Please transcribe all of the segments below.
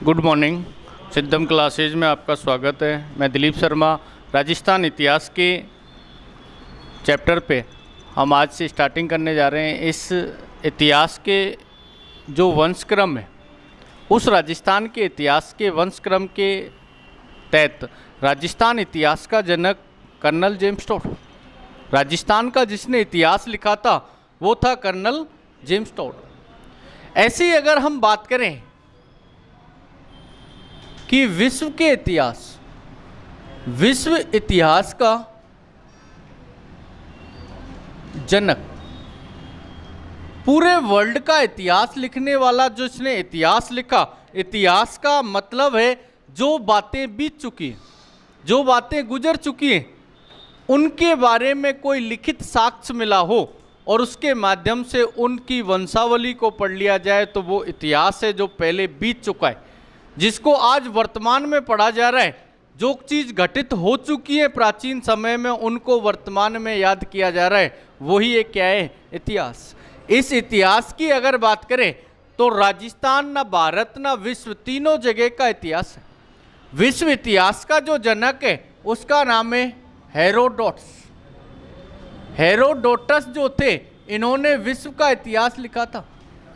Good morning. सिद्धम classes में आपका स्वागत है। मैं दिलीप शर्मा। राजस्थान इतिहास के चैप्टर पे हम आज से स्टार्टिंग करने जा रहे हैं। इस इतिहास के जो वंशक्रम है, उस राजस्थान के इतिहास के वंशक्रम के तहत राजस्थान इतिहास का जनक कर्नल जेम्स टोड। राजस्थान का जिसने इतिहास लिखा था वो था कर्नल जेम्स टोड। ऐसे ही अगर हम बात करें कि विश्व इतिहास का जनक, पूरे वर्ल्ड का इतिहास लिखने वाला जो इसने इतिहास लिखा, इतिहास का मतलब है जो बातें बीत चुकी हैं, जो बातें गुजर चुकी हैं, उनके बारे में कोई लिखित साक्ष्य मिला हो और उसके माध्यम से उनकी वंशावली को पढ़ लिया जाए तो वो इतिहास है जो पहले बीत चुका है, जिसको आज वर्तमान में पढ़ा जा रहा है। जो चीज़ घटित हो चुकी है प्राचीन समय में, उनको वर्तमान में याद किया जा रहा है। वही एक क्या है? इतिहास। इस इतिहास की अगर बात करें तो राजस्थान ना भारत ना विश्व, तीनों जगह का इतिहास है। विश्व इतिहास का जो जनक है उसका नाम है हेरोडोटस। हेरोडोटस जो थे, इन्होंने विश्व का इतिहास लिखा था।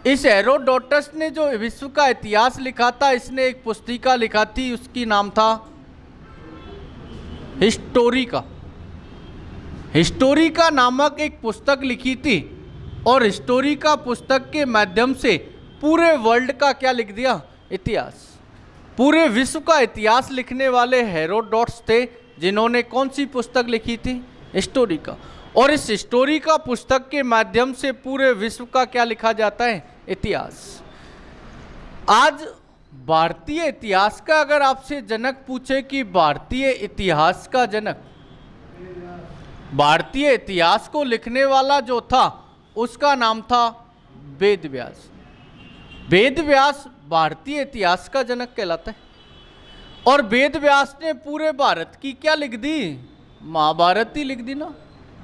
इस हेरोडोटस ने जो विश्व का इतिहास लिखा था, इसने एक पुस्तिका लिखा थी, उसकी नाम था हिस्टोरिका। हिस्टोरिका नामक एक पुस्तक लिखी थी और हिस्टोरिका पुस्तक के माध्यम से पूरे वर्ल्ड का क्या लिख दिया? इतिहास। पूरे विश्व का इतिहास लिखने वाले हेरोडोटस थे, जिन्होंने कौन सी पुस्तक लिखी थी? हिस्टोरिका। और इस हिस्टोरिका पुस्तक के माध्यम से पूरे विश्व का क्या लिखा जाता है? इतिहास। आज भारतीय इतिहास का अगर आपसे जनक पूछे कि भारतीय इतिहास का जनक, भारतीय इतिहास को लिखने वाला जो था उसका नाम था वेद व्यास। वेद व्यास भारतीय इतिहास का जनक कहलाता है। और वेद व्यास ने पूरे भारत की क्या लिख दी? महाभारत ही लिख दी ना।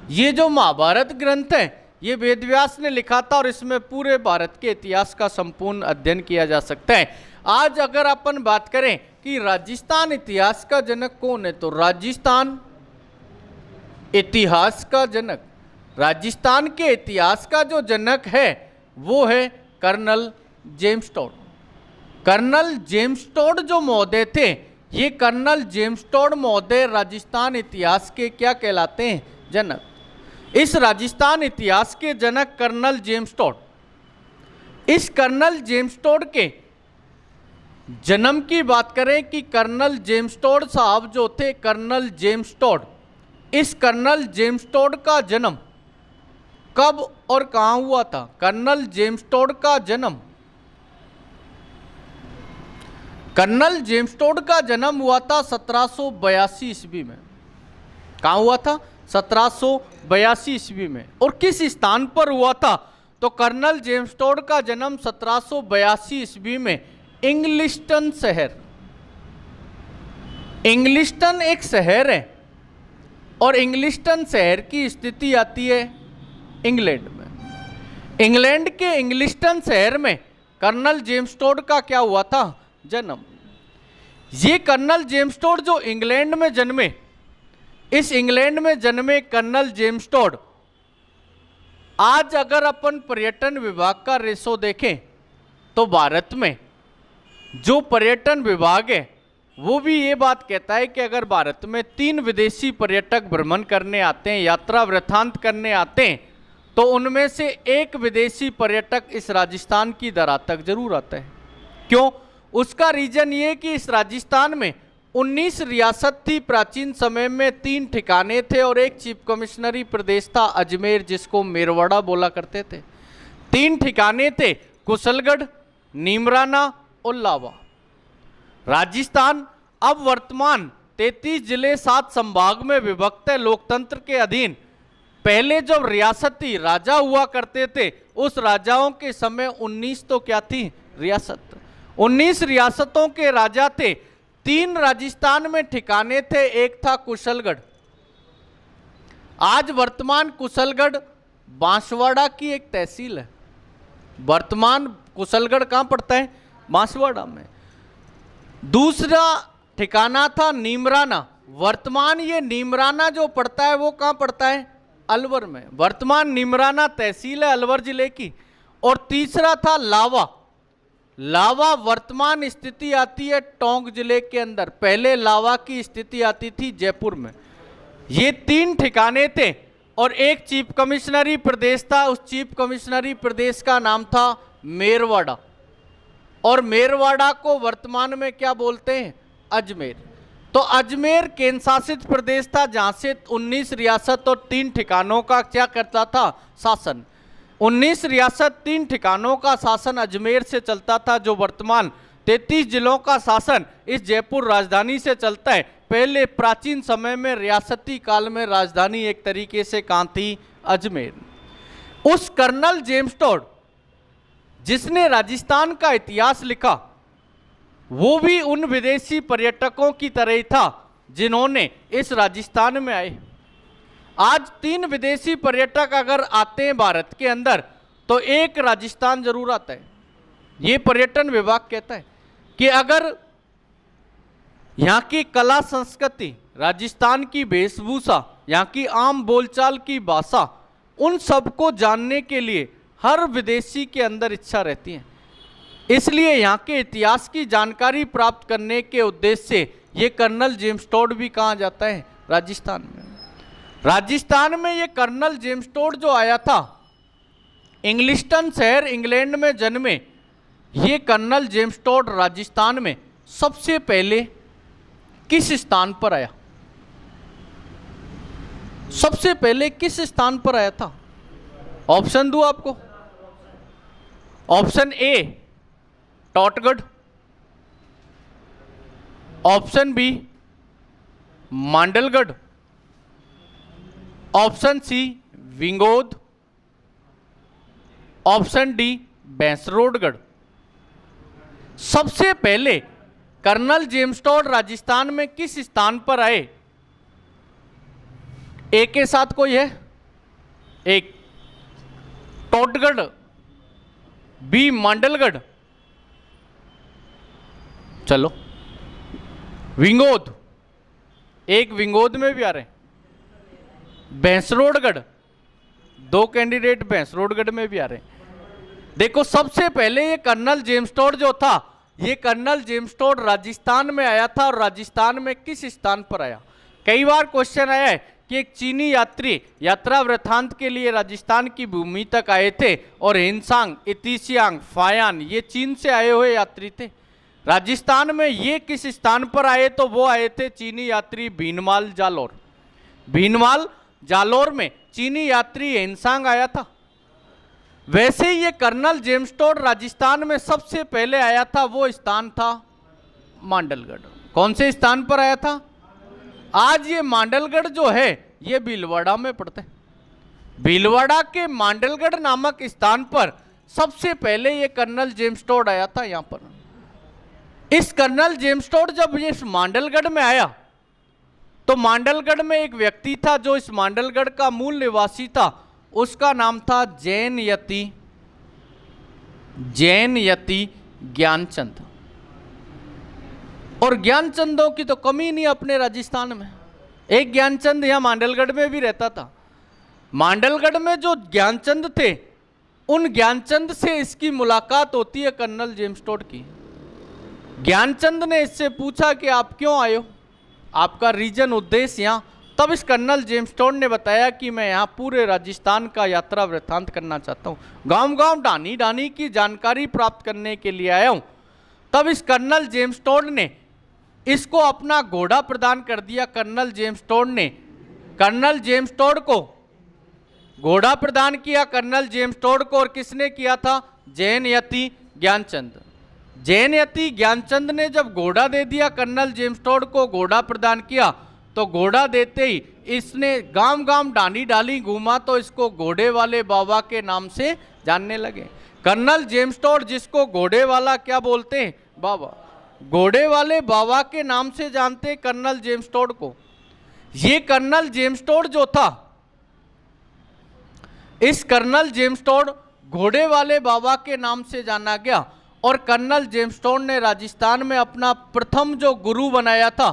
ये जो महाभारत ग्रंथ है ये वेद व्यास ने लिखा था और इसमें पूरे भारत के इतिहास का संपूर्ण अध्ययन किया जा सकता है। आज अगर अपन बात करें कि राजस्थान इतिहास का जनक कौन है, तो राजस्थान इतिहास का जनक, राजस्थान के इतिहास का जो जनक है वो है colonel James Tod. Colonel James Tod जो महोदय थे, ये कर्नल जेम्स टोड महोदय राजस्थान इतिहास के क्या कहलाते हैं? जनक। इस राजस्थान इतिहास के जनक कर्नल जेम्स टोड। इस कर्नल जेम्स टोड के जन्म की बात करें कि कर्नल जेम्स टोड साहब जो थे, कर्नल जेम्स टोड, इस कर्नल जेम्स टोड का जन्म कब और कहां हुआ था? कर्नल जेम्स टोड का जन्म, कर्नल जेम्स टोड का जन्म हुआ था 1782 ईस्वी में। कहां हुआ था? 1782 ईस्वी में। और किस स्थान पर हुआ था? तो कर्नल जेम्स टोड का जन्म 1782 ईस्वी में इंग्लिस्टन शहर, इंग्लिस्टन एक शहर है और इंग्लिस्टन शहर की स्थिति आती है इंग्लैंड में। इंग्लैंड के इंग्लिस्टन शहर में कर्नल जेम्स टोड का क्या हुआ था? जन्म। ये कर्नल जेम्स टोड जो इंग्लैंड में जन्मे, इस इंग्लैंड में जन्मे कर्नल जेम्स टोड, आज अगर अपन पर्यटन विभाग का रेशो देखें तो भारत में जो पर्यटन विभाग है वो भी ये बात कहता है कि अगर भारत में 3 विदेशी पर्यटक भ्रमण करने आते हैं, यात्रा वृत्तांत करने आते हैं, तो उनमें से एक विदेशी पर्यटक इस राजस्थान की धरा तक जरूर आता है। क्यों? उसका रीजन ये कि इस राजस्थान में 19 रियासत थी। प्राचीन समय में 3 ठिकाने थे और एक चीफ कमिश्नरी प्रदेश था अजमेर, जिसको मेरवाड़ा बोला करते थे। 3 ठिकाने थे, कुशलगढ़, नीमराना और लावा। राजस्थान अब वर्तमान 33 जिले 7 संभाग में विभक्त है, लोकतंत्र के अधीन। पहले जब रियासत थी, राजा हुआ करते थे, उस राजाओं के समय 19 तो क्या थी? रियासत। 19 रियासतों के राजा थे। 3 राजस्थान में ठिकाने थे, एक था कुशलगढ़। आज वर्तमान कुशलगढ़ बांसवाड़ा की एक तहसील है। वर्तमान कुशलगढ़ कहाँ पड़ता है? बांसवाड़ा में। दूसरा ठिकाना था नीमराना। वर्तमान ये नीमराना जो पड़ता है वो कहाँ पड़ता है? अलवर में। वर्तमान नीमराना तहसील है अलवर जिले की। और तीसरा था लावा। लावा वर्तमान स्थिति आती है टोंक जिले के अंदर, पहले लावा की स्थिति आती थी जयपुर में। ये 3 ठिकाने थे और एक चीफ कमिश्नरी प्रदेश था। उस चीफ कमिश्नरी प्रदेश का नाम था मेरवाड़ा। और मेरवाड़ा को वर्तमान में क्या बोलते हैं? अजमेर। तो अजमेर केंद्र शासित प्रदेश था जहां से 19 रियासत और 3 ठिकानों का क्या करता था? शासन। 19 रियासत 3 ठिकानों का शासन अजमेर से चलता था, जो वर्तमान 33 जिलों का शासन इस जयपुर राजधानी से चलता है। पहले प्राचीन समय में रियासती काल में राजधानी एक तरीके से कहाँ थी? अजमेर। उस कर्नल जेम्स टोड जिसने राजस्थान का इतिहास लिखा, वो भी उन विदेशी पर्यटकों की तरह ही था जिन्होंने इस राजस्थान में आए। आज 3 विदेशी पर्यटक अगर आते हैं भारत के अंदर तो एक राजस्थान जरूर आता है। ये पर्यटन विभाग कहता है कि अगर यहाँ की कला संस्कृति, राजस्थान की वेशभूषा, यहाँ की आम बोलचाल की भाषा, उन सबको जानने के लिए हर विदेशी के अंदर इच्छा रहती है। इसलिए यहाँ के इतिहास की जानकारी प्राप्त करने के उद्देश्य से ये कर्नल जेम्स टोड भी कहाँ जाता है? राजस्थान में। राजस्थान में ये कर्नल जेम्स टोड जो आया था, इंग्लिस्टन शहर इंग्लैंड में जन्मे ये कर्नल जेम्स टोड राजस्थान में सबसे पहले किस स्थान पर आया? सबसे पहले किस स्थान पर आया था? ऑप्शन दूं आपको? Option A Totgarh, option B Mandalgarh, option C Vingod, option D Bainsrorgarh. सबसे पहले कर्नल जेम्स टोड राजस्थान में किस स्थान पर आए? ए के साथ कोई है? एक टोटगढ़, बी मांडलगढ़, चलो विंगोद, एक विंगोद में भी आ रहे हैं, बैंसरोडगढ़, 2 कैंडिडेट बैंसरोडगढ़ में भी आ रहे हैं। देखो सबसे पहले ये कर्नल जेम्स टोड जो था, ये कर्नल जेम्स टोड राजस्थान में आया था। और राजस्थान में किस स्थान पर आया? कई बार क्वेश्चन आया है कि एक चीनी यात्री यात्रा वृत्तांत के लिए राजस्थान की भूमि तक आए थे और हिनसांग, इतिसियांग, फायान ये चीन से आए हुए यात्री थे। राजस्थान में ये किस स्थान पर आए? तो वो आए थे चीनी यात्री भीनमाल जालोर। भीनमाल जालोर में चीनी यात्री हिनसांग आया था। वैसे ही ये कर्नल जेम्स टोड राजस्थान में सबसे पहले आया था, वो स्थान था मांडलगढ़। कौन से स्थान पर आया था? आज ये मांडलगढ़ जो है ये भीलवाड़ा में पड़ता है। भीलवाड़ा के मांडलगढ़ नामक स्थान पर सबसे पहले ये कर्नल जेम्स टोड आया था। यहां पर इस कर्नल जेम्स टोड जब ये मांडलगढ़ में आया तो मांडलगढ़ में एक व्यक्ति था जो इस मांडलगढ़ का मूल निवासी था। उसका नाम था जैन यति ज्ञानचंद। और ज्ञानचंदों की तो कमी नहीं अपने राजस्थान में। एक ज्ञानचंद यहां मांडलगढ़ में भी रहता था। मांडलगढ़ में जो ज्ञानचंद थे, उन ज्ञानचंद से इसकी मुलाकात होती है कर्नल जेम्स टोड की। ज्ञानचंद ने इससे पूछा कि आप क्यों आए हो, आपका रीजन, उद्देश्य यहाँ। तब इस कर्नल जेम्स टोड ने बताया कि मैं यहाँ पूरे राजस्थान का यात्रा वृत्तांत करना चाहता हूँ, गांव गांव डानी डानी की जानकारी प्राप्त करने के लिए आया हूँ। तब इस कर्नल जेम्स टोड ने इसको अपना घोड़ा प्रदान कर दिया। कर्नल जेम्स टोड ने कर्नल जेम्स टोड को घोड़ा प्रदान किया, कर्नल जेम्स टोड को। और किसने किया था? जैन यति ज्ञानचंद। जैन यति ज्ञानचंद ने जब घोड़ा दे दिया, कर्नल जेम्स टोड को घोड़ा प्रदान किया, तो घोड़ा देते ही इसने गांव गांव डाली डाली घूमा तो इसको घोड़े वाले बाबा के नाम से जानने लगे। कर्नल जेम्स टोड जिसको घोड़े वाला क्या बोलते हैं? बाबा। घोड़े वाले बाबा के नाम से जानते कर्नल जेम्स टोड को। ये कर्नल जेम्स टोड जो था, इस कर्नल जेम्स टोड घोड़े वाले बाबा के नाम से जाना गया। और कर्नल जेम्सटोन ने राजस्थान में अपना प्रथम जो गुरु बनाया था,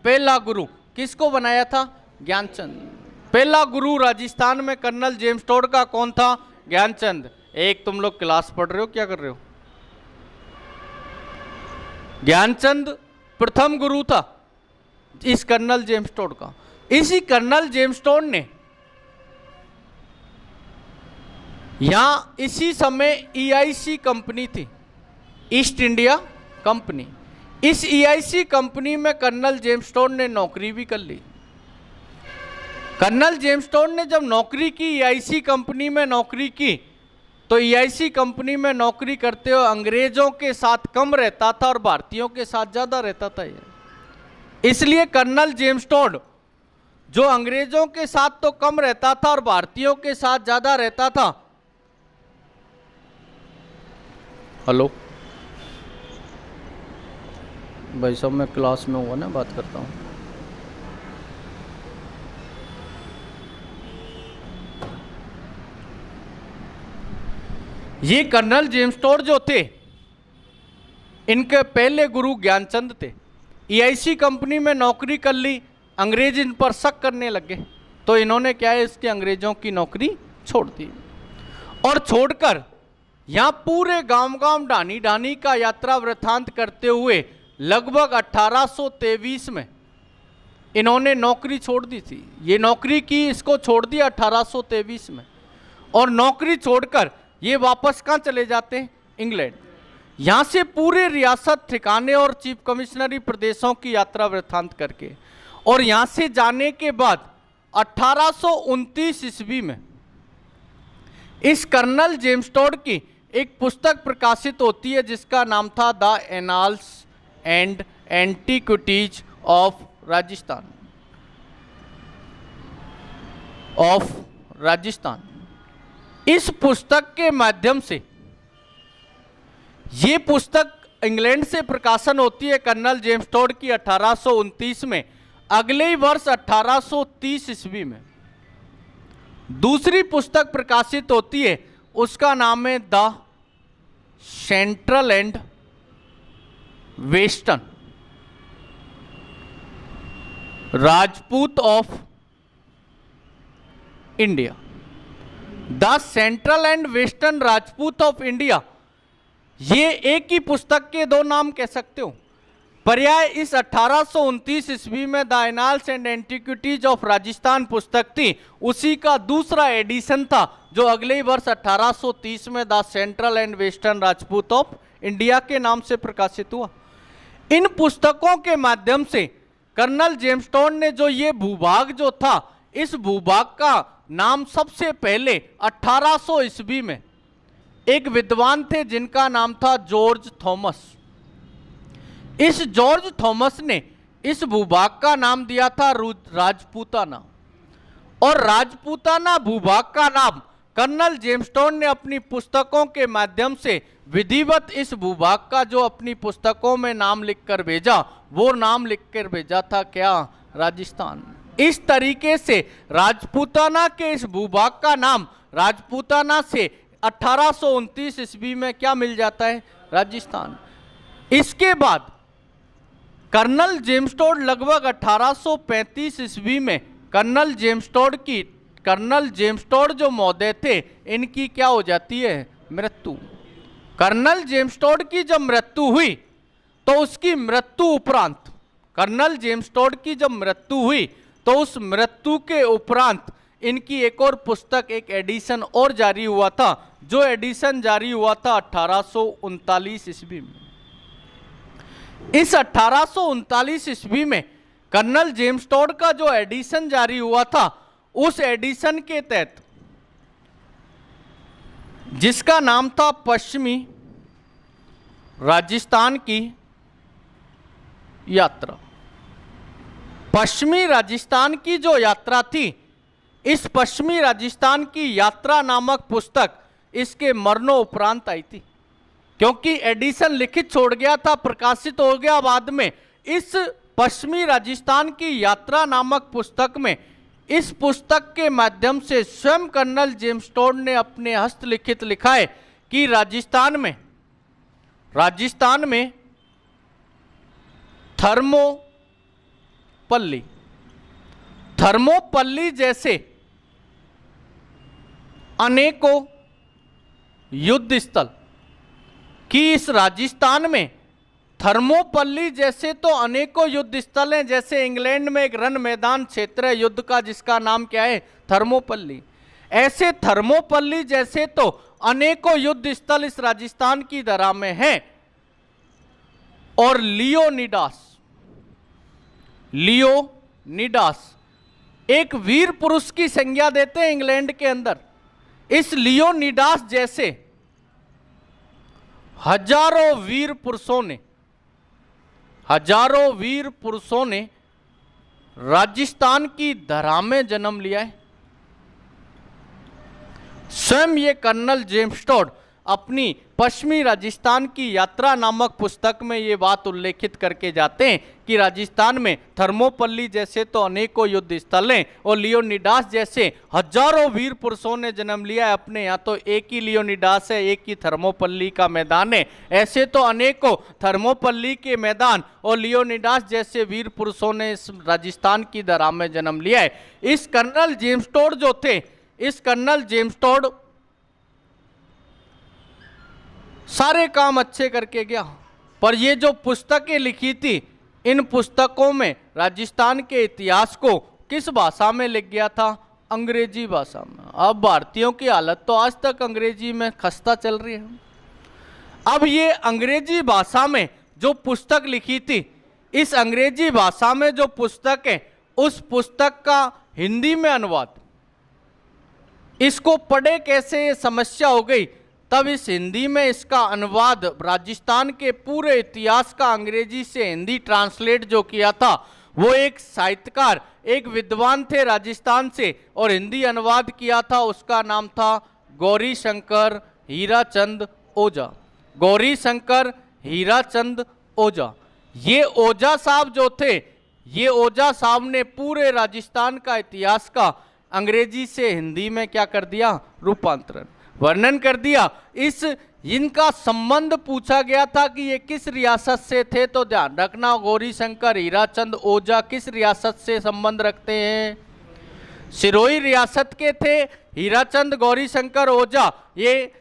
पहला गुरु किसको बनाया था? ज्ञानचंद। पहला गुरु राजस्थान में कर्नल जेम्सटोन का कौन था? ज्ञानचंद। एक तुम लोग क्लास पढ़ रहे हो, क्या कर रहे हो? ज्ञानचंद प्रथम गुरु था इस कर्नल जेम्सटोन का। इसी कर्नल जेम्सटोन ने यहां इसी समय EIC कंपनी थी, ईस्ट इंडिया कंपनी। इस EIC कंपनी में कर्नल जेम्सटोन ने नौकरी भी कर ली। कर्नल जेम्सटोन ने जब नौकरी की, EIC कंपनी में नौकरी की, तो EIC कंपनी में नौकरी करते हुए अंग्रेजों के साथ कम रहता था और भारतीयों के साथ ज़्यादा रहता था। इसलिए कर्नल जेम्सटोन जो अंग्रेजों के साथ तो कम रहता था और भारतीयों के साथ ज़्यादा रहता था। हेलो भाई साहब, मैं क्लास में हुआ ना, बात करता हूँ। ये कर्नल जेम्सटोन जो थे, इनके पहले गुरु ज्ञानचंद थे। EIC कंपनी में नौकरी कर ली, अंग्रेज इन पर शक करने लगे, तो इन्होंने क्या है, इसके अंग्रेजों की नौकरी छोड़ दी और छोड़कर यहाँ पूरे गांव गांव ढानी ढानी का यात्रा वृत्तांत करते हुए लगभग 1823 में इन्होंने नौकरी छोड़ दी थी। ये नौकरी की, इसको छोड़ दिया 1823 में, और नौकरी छोड़कर ये वापस कहाँ चले जाते हैं? इंग्लैंड। यहाँ से पूरे रियासत, ठिकाने और चीफ कमिश्नरी प्रदेशों की यात्रा वृत्तांत करके, और यहाँ से जाने के बाद 1829 ईस्वी में इस कर्नल जेम्सटोन की एक पुस्तक प्रकाशित होती है जिसका नाम था the annals and antiquities of Rajasthan. इस पुस्तक के माध्यम से, ये पुस्तक इंग्लैंड से प्रकाशन होती है कर्नल जेम्सटोन की 1829 में। अगले ही वर्ष 1830 ईस्वी में दूसरी पुस्तक प्रकाशित होती है, उसका नाम है the central and western Rajput of India. The central and western Rajput of India, ये एक ही पुस्तक के दो नाम कह सकते हो। पर्याय इस 1829 ईस्वी में the annals and antiquities of Rajasthan पुस्तक थी, उसी का दूसरा एडिशन था जो अगले ही वर्ष 1830 में the central and western Rajput of India के नाम से प्रकाशित हुआ। इन पुस्तकों के माध्यम से कर्नल जेम्सटोन ने जो ये भूभाग जो था, इस भूभाग का नाम सबसे पहले 1800 ईस्वी में एक विद्वान थे जिनका नाम था जॉर्ज थॉमस। इस जॉर्ज थॉमस ने इस भूभाग का नाम दिया था राजपूताना, और राजपूताना भूभाग का नाम कर्नल जेम्सटोन ने अपनी पुस्तकों के माध्यम से विधिवत इस भूभाग का जो अपनी पुस्तकों में नाम लिखकर भेजा, वो नाम लिखकर भेजा था क्या? राजस्थान। इस तरीके से राजपूताना के इस भूभाग का नाम राजपूताना से 1829 ईस्वी में क्या मिल जाता है? राजस्थान। इसके बाद कर्नल जेम्सटोन लगभग 1835 ईस्वी में कर्नल जेम्सटोन जो महोदय थे, इनकी क्या हो जाती है? मृत्यु। कर्नल जेम्सटोन की जब मृत्यु हुई तो उसकी मृत्यु उपरांत, कर्नल जेम्सटोन की जब मृत्यु हुई तो उस मृत्यु के उपरांत इनकी एक और पुस्तक, एक एडिशन और जारी हुआ था, जो एडिशन जारी हुआ था 1839 ईस्वी में। इस 1839 ईस्वी में कर्नल जेम्सटोन का जो एडिशन जारी हुआ था, उस एडिशन के तहत, जिसका नाम था पश्चिमी राजस्थान की यात्रा। पश्चिमी राजस्थान की जो यात्रा थी, इस पश्चिमी राजस्थान की यात्रा नामक पुस्तक इसके मरणोपरांत आई थी, क्योंकि एडिशन लिखित छोड़ गया था, प्रकाशित हो गया बाद में। इस पश्चिमी राजस्थान की यात्रा नामक पुस्तक में, इस पुस्तक के माध्यम से स्वयं कर्नल जेम्सटोन ने अपने हस्तलिखित लिखा है कि राजस्थान में राजस्थान में थर्मोपल्ली, थर्मोपल्ली जैसे अनेकों युद्ध स्थल कि इस राजस्थान में थर्मोपल्ली जैसे तो अनेकों युद्ध स्थल हैं। जैसे इंग्लैंड में एक रण मैदान क्षेत्र है युद्ध का जिसका नाम क्या है, थर्मोपल्ली। ऐसे थर्मोपल्ली जैसे तो अनेकों युद्ध स्थल इस राजस्थान की धरा में हैं। और लियोनिडास एक वीर पुरुष की संज्ञा देते हैं इंग्लैंड के अंदर। इस लियोनिडास जैसे हजारों वीर पुरुषों ने राजस्थान की धरा में जन्म लिया है। स्वयं ये कर्नल जेम्स टॉड अपनी पश्चिमी राजस्थान की यात्रा नामक पुस्तक में ये बात उल्लेखित करके जाते हैं कि राजस्थान में थर्मोपल्ली जैसे तो अनेकों युद्ध स्थल हैं और लियोनिडास जैसे हजारों वीर पुरुषों ने जन्म लिया है। अपने यहाँ तो एक ही लियोनिडास है, एक ही थर्मोपल्ली का मैदान है। ऐसे तो अनेकों थर्मोपल्ली के मैदान और लियोनिडास जैसे वीर पुरुषों ने इस राजस्थान की धरा में जन्म लिया है। इस कर्नल जेम्स टॉड जो थे, इस कर्नल जेम्स टॉड सारे काम अच्छे करके गया, पर ये जो पुस्तकें लिखी थी, इन पुस्तकों में राजस्थान के इतिहास को किस भाषा में लिख गया था, अंग्रेजी भाषा में। अब भारतीयों की हालत तो आज तक अंग्रेजी में खस्ता चल रही है। अब ये अंग्रेजी भाषा में जो पुस्तक लिखी थी, इस अंग्रेजी भाषा में जो पुस्तक है, उस पुस्तक का हिंदी में अनुवाद, इसको पढ़े कैसे ये समस्या हो गई। तब इस हिंदी में इसका अनुवाद राजस्थान के पूरे इतिहास का अंग्रेजी से हिंदी ट्रांसलेट जो किया था, वो एक साहित्यकार, एक विद्वान थे राजस्थान से, और हिंदी अनुवाद किया था, उसका नाम था गौरी शंकर हीराचंद ओझा। गौरी शंकर हीराचंद ओझा। ये ओझा साहब जो थे, ये ओझा साहब ने पूरे राजस्थान का इतिहास का अंग्रेजी से हिंदी में क्या कर दिया, रूपांतरण, वर्णन कर दिया। इनका संबंध पूछा गया था कि ये किस रियासत से थे, तो ध्यान रखना गौरी शंकर हीराचंद ओझा किस रियासत से संबंध रखते हैं, सिरोही रियासत के थे। हीराचंद गौरी शंकर ओझा, ये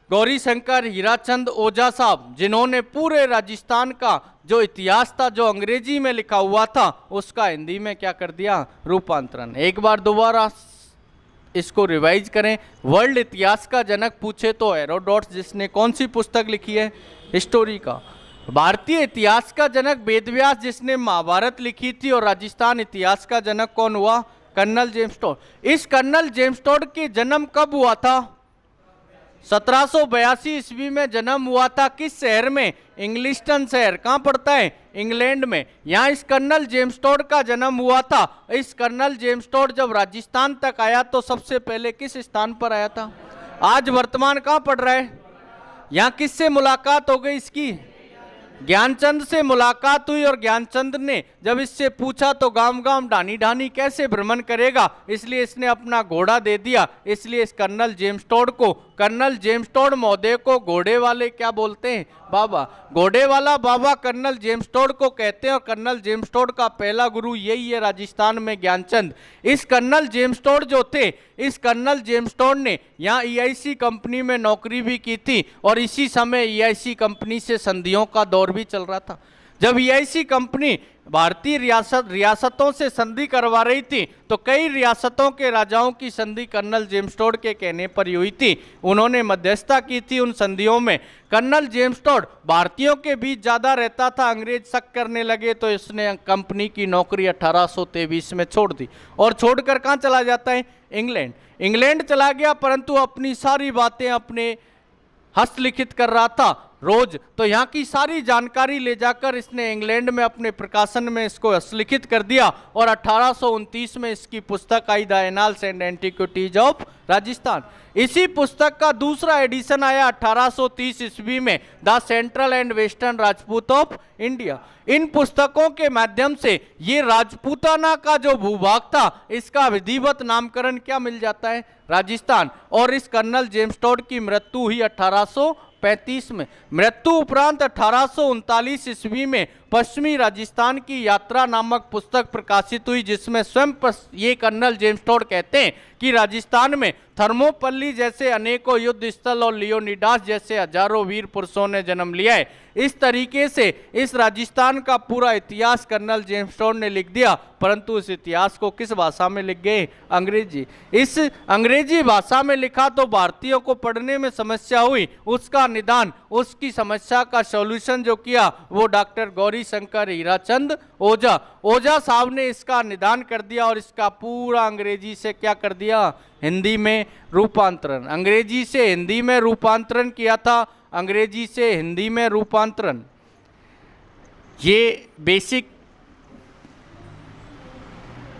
गौरी शंकर हीराचंद ओझा साहब जिन्होंने पूरे राजस्थान का जो इतिहास था, जो अंग्रेजी में लिखा हुआ था, उसका हिंदी में क्या कर दिया, रूपांतरण। एक बार दोबारा इसको रिवाइज करें। वर्ल्ड इतिहास का जनक पूछे तो हेरोडोटस, जिसने कौन सी पुस्तक लिखी है, हिस्टोरी का। भारतीय इतिहास का जनक वेदव्यास, जिसने महाभारत लिखी थी। और राजस्थान इतिहास का जनक कौन हुआ, कर्नल जेम्स टॉड। इस कर्नल जेम्स टॉड की जन्म कब हुआ था, 1782 ईस्वी में जन्म हुआ था। किस शहर में, इंग्लिस्टन शहर। कहाँ पड़ता है, इंग्लैंड में। यहाँ इस कर्नल जेम्स टॉड का जन्म हुआ था। इस कर्नल जेम्स टॉड जब राजस्थान तक आया तो सबसे पहले किस स्थान पर आया था, आज वर्तमान कहाँ पड़ रहा है। यहाँ किससे मुलाकात हो गई इसकी, ज्ञानचंद से मुलाकात हुई। और ज्ञानचंद ने जब इससे पूछा तो गांव गांव ढानी ढानी कैसे भ्रमण करेगा, इसलिए इसने अपना घोड़ा दे दिया। इसलिए इस कर्नल जेम्स टॉड को, कर्नल जेम्स टॉड महोदय को घोड़े वाले क्या बोलते हैं, बाबा। घोड़े वाला बाबा कर्नल जेम्स टॉड को कहते हैं। और कर्नल जेम्स टॉड का पहला गुरु यही है राजस्थान में, ज्ञानचंद। इस कर्नल जेम्स टॉड जो थे, इस कर्नल जेम्स टॉड ने यहाँ EIC कंपनी में नौकरी भी की थी। और इसी समय EIC कंपनी से संधियों का दौर भी चल रहा था। जब EIC कंपनी भारतीय रियासतों से संधि करवा रही थी, तो कई रियासतों के राजाओं की संधि कर्नल जेम्स टॉड के कहने पर ही हुई थी। उन्होंने मध्यस्थता की थी उन संधियों में। कर्नल जेम्स टॉड भारतीयों के बीच ज़्यादा रहता था, अंग्रेज शक करने लगे, तो इसने कंपनी की नौकरी 1823 में छोड़ दी। और छोड़कर कहाँ चला जाता है, इंग्लैंड। इंग्लैंड चला गया, परंतु अपनी सारी बातें अपने हस्तलिखित कर रहा था रोज। तो यहाँ की सारी जानकारी ले जाकर इसने इंग्लैंड में अपने प्रकाशन में इसको हस्तलिखित कर दिया। और 1829 में इसकी पुस्तक आई, the annals and antiquities of Rajasthan. इसी पुस्तक का दूसरा एडिशन आया 1830 ईस्वी में, the central and western Rajput of India. इन पुस्तकों के माध्यम से ये राजपूताना का जो भूभाग था, इसका विधिवत नामकरण क्या मिल जाता है, राजस्थान। और इस कर्नल जेम्स टॉड की मृत्यु हुई 35 में। मृत्यु उपरांत 1839 ईस्वी में पश्चिमी राजस्थान की यात्रा नामक पुस्तक प्रकाशित हुई, जिसमें स्वयं ये कर्नल जेम्स टोड कहते हैं कि राजस्थान में थर्मोपल्ली जैसे अनेकों युद्ध स्थल और लियोनिडास जैसे हजारों वीर पुरुषों ने जन्म लिया है। इस तरीके से इस राजस्थान का पूरा इतिहास कर्नल जेम्स टोड ने लिख दिया, परंतु इस इतिहास को किस भाषा में लिख गए? अंग्रेजी। इस अंग्रेजी भाषा में लिखा तो भारतीयों को पढ़ने में समस्या हुई, उसका निदान, उसकी समस्या का सॉल्यूशन जो किया वो डॉक्टर गौरी शंकर हीराचंद ओझा साहब ने इसका निदान कर दिया और इसका पूरा अंग्रेजी से क्या कर दिया? हिंदी में रूपांतरण। अंग्रेजी से हिंदी में रूपांतरण किया था, अंग्रेजी से हिंदी में रूपांतरण। ये बेसिक